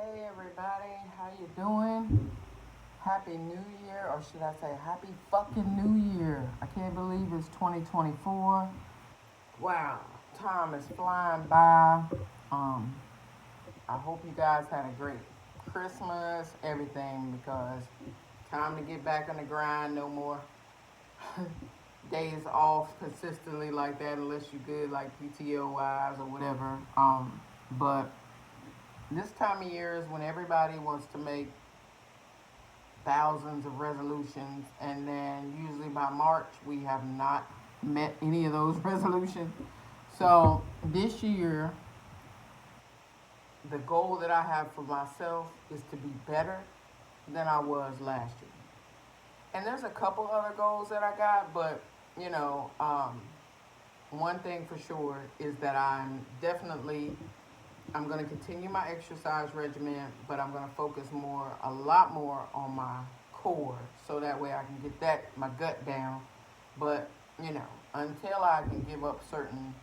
Hey everybody, how you doing? Happy New Year, or should I say Happy fucking New Year. I can't believe it's 2024. Wow, time is flying by. Um, I hope you guys had a great Christmas, everything, because time to get back on the grind. No more days off consistently like that unless you good like PTO wise or whatever. But this time of year is when everybody wants to make thousands of resolutions, and then usually by March we have not met any of those resolutions. So this year, the goal that I have for myself is to be better than I was last year. And there's a couple other goals that I got, but you know, one thing for sure is that I'm going to continue my exercise regimen, but I'm going to focus a lot more on my core, so that way I can get my gut down. But you know, until I can give up certain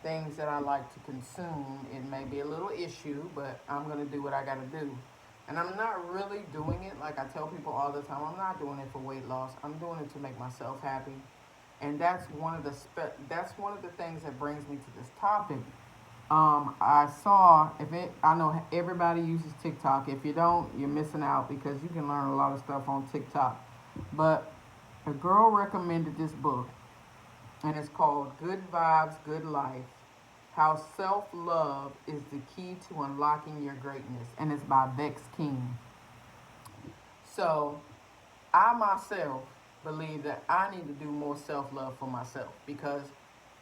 things that I like to consume, it may be a little issue, but I'm going to do what I got to do. And I'm not really doing it like I tell people all the time. I'm not doing it for weight loss. I'm doing it to make myself happy, and that's one of the things that brings me to this topic. I saw if it. I know everybody uses TikTok. If you don't, you're missing out because you can learn a lot of stuff on TikTok. But a girl recommended this book, and it's called "Good Vibes, Good Life: How Self-Love is the Key to Unlocking Your Greatness," and it's by Vex King. So I myself believe that I need to do more self-love for myself because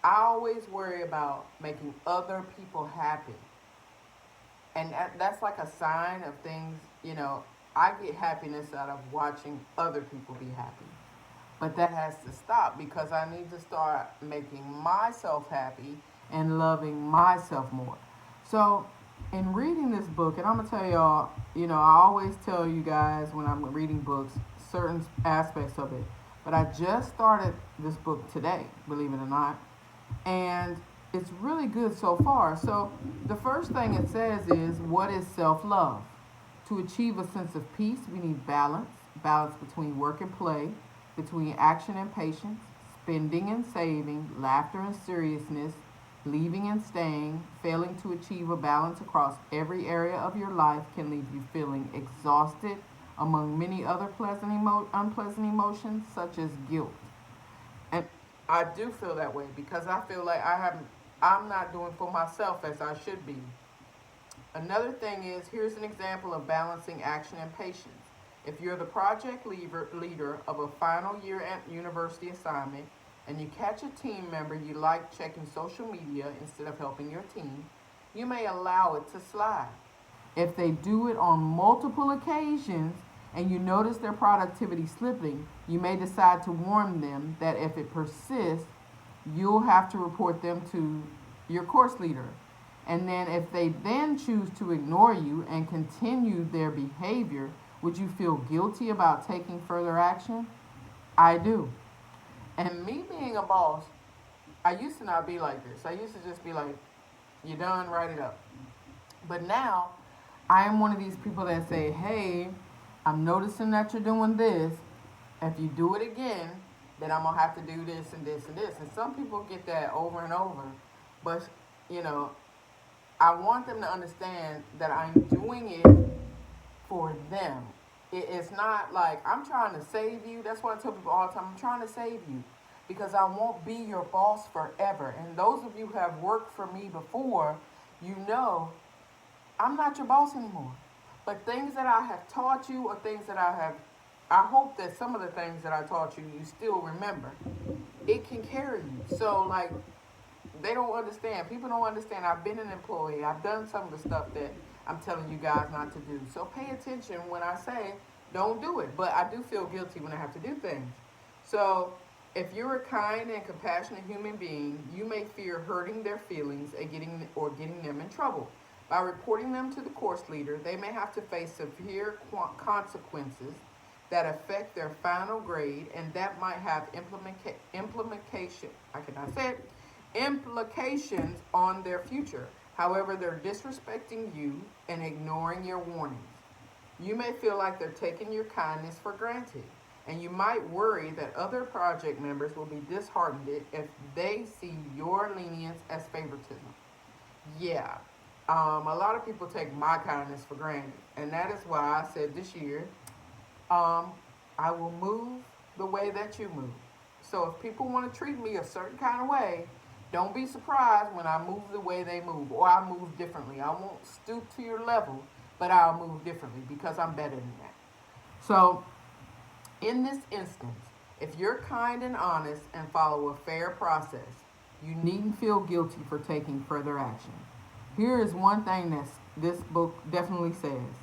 I always worry about making other people happy. And that's like a sign of things, I get happiness out of watching other people be happy. But that has to stop because I need to start making myself happy and loving myself more. So, in reading this book, and I'm going to tell y'all, I always tell you guys when I'm reading books certain aspects of it. But I just started this book today, believe it or not, and it's really good so far. So, the first thing it says is, what is self love? To achieve a sense of peace, we need balance between work and play, between action and patience, spending and saving, laughter and seriousness, leaving and staying. Failing to achieve a balance across every area of your life can leave you feeling exhausted, among many other unpleasant emotions, such as guilt. And I do feel that way because I feel like I'm not doing for myself as I should be. Another thing is, here's an example of balancing action and patience. If you're the project leader of a final year at university assignment and you catch a team member you like checking social media instead of helping your team, you may allow it to slide. If they do it on multiple occasions and you notice their productivity slipping, you may decide to warn them that if it persists, you'll have to report them to your course leader. And then if they then choose to ignore you and continue their behavior, would you feel guilty about taking further action? I do. And me being a boss, I used to not be like this. I used to just be like, "You done, write it up." But now, I am one of these people that say, "Hey, I'm noticing that you're doing this. If you do it again, then I'm going to have to do this and this and this." And some people get that over and over. But, you know, I want them to understand that I'm doing it for them. It's not like I'm trying to save you. That's what I tell people all the time. I'm trying to save you because I won't be your boss forever. And those of you who have worked for me before, you know I'm not your boss anymore. But things that I have taught you or things that I hope that some of the things that I taught you, you still remember. It can carry you. So, like, they don't understand. People don't understand. I've been an employee. I've done some of the stuff that I'm telling you guys not to do. So pay attention when I say don't do it. But I do feel guilty when I have to do things. So if you're a kind and compassionate human being, you may fear hurting their feelings and getting them in trouble. By reporting them to the course leader, they may have to face severe consequences that affect their final grade, and that might have implication. I cannot say it. Implications on their future. However, they're disrespecting you and ignoring your warnings. You may feel like they're taking your kindness for granted, and you might worry that other project members will be disheartened if they see your lenience as favoritism. Yeah, a lot of people take my kindness for granted, and that is why I said this year, um, I will move the way that you move. So if people want to treat me a certain kind of way, don't be surprised when I move the way they move, or I move differently. I won't stoop to your level, but I'll move differently because I'm better than that. So in this instance, if you're kind and honest and follow a fair process, you needn't feel guilty for taking further action. Here is one thing that this book definitely says.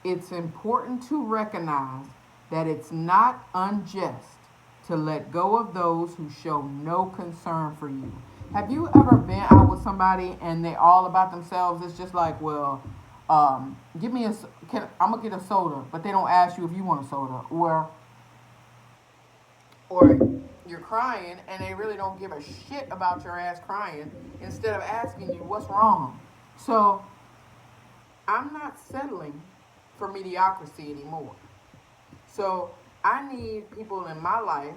It's important to recognize that it's not unjust to let go of those who show no concern for you. Have you ever been out with somebody and they all about themselves? It's just like, well, give me a, I'm gonna get a soda, but they don't ask you if you want a soda, or you're crying and they really don't give a shit about your ass crying instead of asking you what's wrong. So I'm not settling for mediocrity anymore. So I need people in my life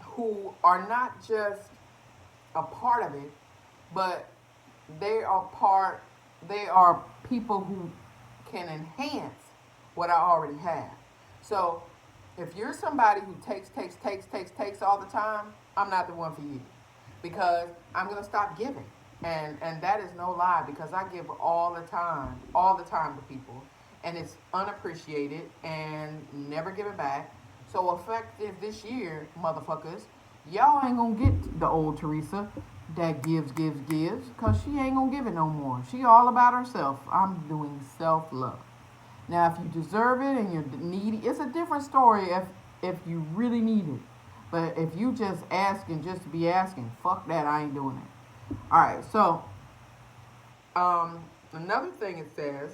who are not just a part of it, but they are part, they are people who can enhance what I already have. So if you're somebody who takes all the time, I'm not the one for you because I'm gonna stop giving. And that is no lie because I give all the time to people, and it's unappreciated and never give it back. So effective this year, motherfuckers, y'all ain't gonna get the old Teresa that gives, cause she ain't gonna give it no more. She all about herself. I'm doing self-love. Now, if you deserve it and you're needy, it's a different story if you really need it. But if you just asking just to be asking, fuck that, I ain't doing it. All right, so another thing it says,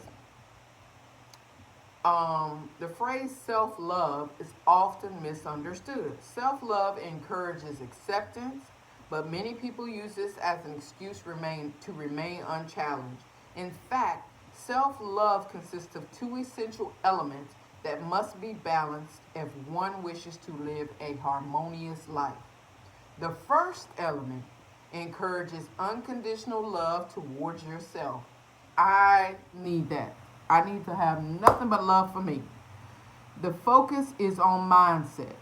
the phrase self-love is often misunderstood. Self-love encourages acceptance, but many people use this as an excuse to remain unchallenged. In fact, self-love consists of two essential elements that must be balanced if one wishes to live a harmonious life. The first element encourages unconditional love towards yourself. I need that. I need to have nothing but love for me. The focus is on mindset.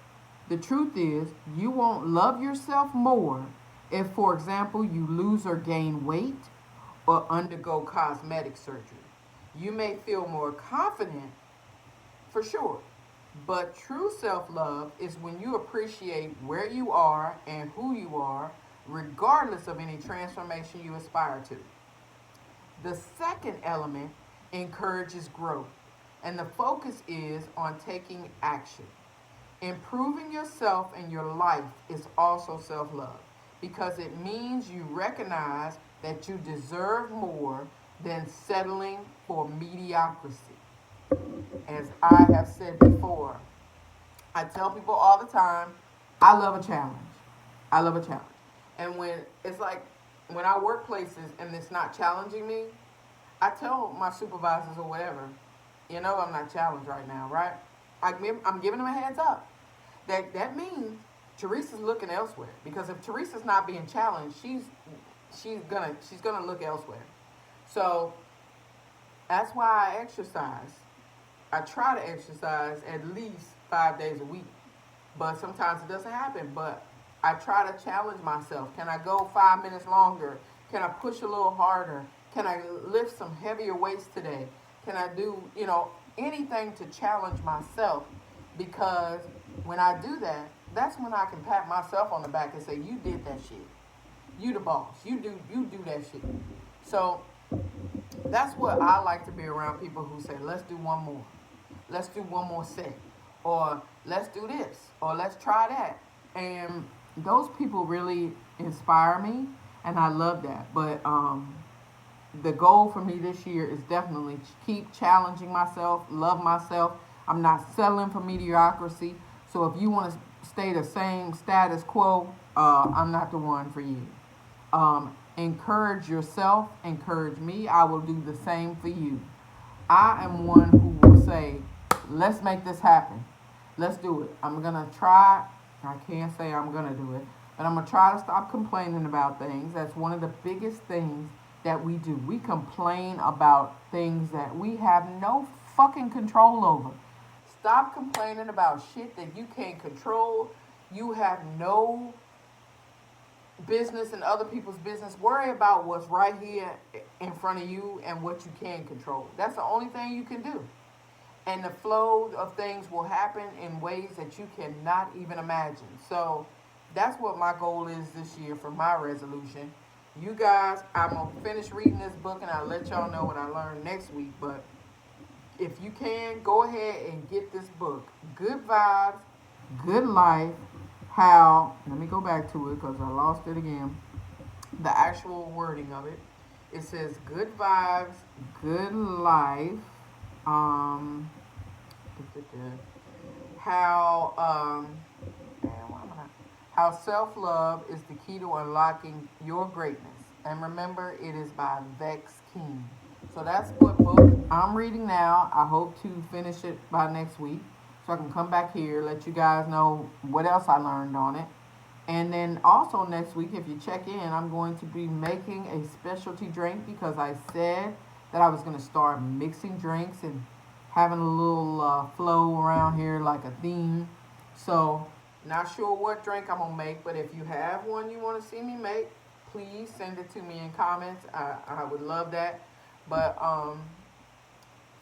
The truth is, you won't love yourself more if, for example, you lose or gain weight or undergo cosmetic surgery. You may feel more confident, for sure, but true self love is when you appreciate where you are and who you are, regardless of any transformation you aspire to. The second element encourages growth, and the focus is on taking action. Improving yourself and your life is also self love because it means you recognize that you deserve more than settling for mediocrity. As I have said before, I tell people all the time, I love a challenge. I love a challenge. And when it's like when I work places and it's not challenging me, I tell my supervisors or whatever, you know, I'm not challenged right now, right? I'm giving them a heads up. That means Teresa's looking elsewhere because if Teresa's not being challenged, she's gonna look elsewhere. So that's why I exercise. I try to exercise at least 5 days a week, but sometimes it doesn't happen. But I try to challenge myself. Can I go 5 minutes longer? Can I push a little harder? Can I lift some heavier weights today? Can I do, anything to challenge myself? Because when I do that, that's when I can pat myself on the back and say, you did that shit. You the boss. You do that shit. So that's what I like to be around people who say, let's do one more. Let's do one more set. Or let's do this. Or let's try that. And those people really inspire me. And I love that. But the goal for me this year is definitely keep challenging myself, love myself. I'm not settling for mediocrity. So if you want to stay the same status quo, I'm not the one for you. encourage yourself, encourage me, I will do the same for you. I am one who will say, let's make this happen. Let's do it. I'm going to try. I can't say I'm going to do it, but I'm going to try to stop complaining about things. That's one of the biggest things that we do. We complain about things that we have no fucking control over. Stop complaining about shit that you can't control. You have no business in other people's business. Worry about what's right here in front of you and what you can control. That's the only thing you can do. And the flow of things will happen in ways that you cannot even imagine. So that's what my goal is this year for my resolution. You guys, I'm going to finish reading this book and I'll let y'all know what I learned next week. But if you can, go ahead and get this book. Good Vibes, Good Life. How, let me go back to it because I lost it again. The actual wording of it. It says Good Vibes, Good Life. How how self-love is the key to unlocking your greatness. And remember, it is by Vex King. So that's what book I'm reading now. I hope to finish it by next week so I can come back here, let you guys know what else I learned on it. And then also next week, if you check in, I'm going to be making a specialty drink because I said that I was going to start mixing drinks and having a little flow around here like a theme. So not sure what drink I'm going to make, but if you have one you want to see me make, please send it to me in comments. I would love that. But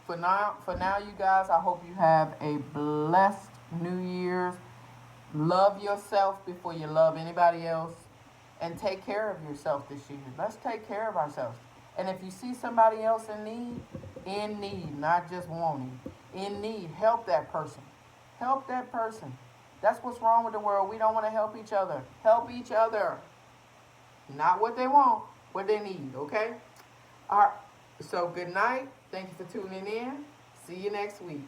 for now, you guys, I hope you have a blessed New Year's. Love yourself before you love anybody else. And take care of yourself this year. Let's take care of ourselves. And if you see somebody else in need, not just wanting, in need, help that person. Help that person. That's what's wrong with the world. We don't want to help each other. Help each other. Not what they want, what they need, okay? All right. So good night. Thank you for tuning in. See you next week.